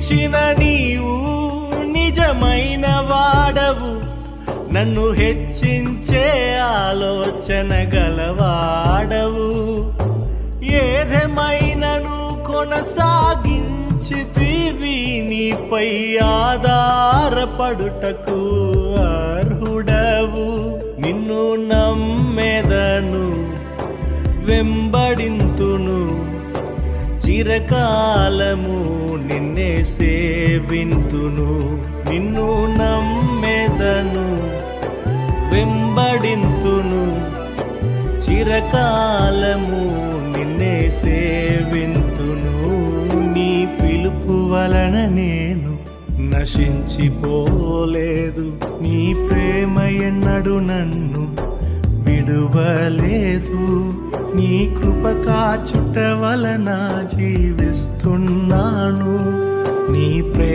పిలిచిన నీవు నిజమైన వాడవు, నన్ను హెచ్చించే ఆలోచన గలవాడవు. ఏదేమైనను కొనసాగించితివి, నీపై ఆధారపడుటకు అర్హుడవు. నిన్ను నమ్మెదను, వెంబడింతును, చిరకాలము నిన్నే సేవింతును. నిన్ను నమ్మెదను, వెంబడింతును, చిరకాలము నిన్నే సేవింతును. నీ పిలుపు వలన నేను నశించిపోలేదు, నీ ప్రేమ ఎన్నడు నన్ను విడువలేదు. నీ కృప కాచుట వలన జీవిస్తున్నాను, నీ ప్రేమ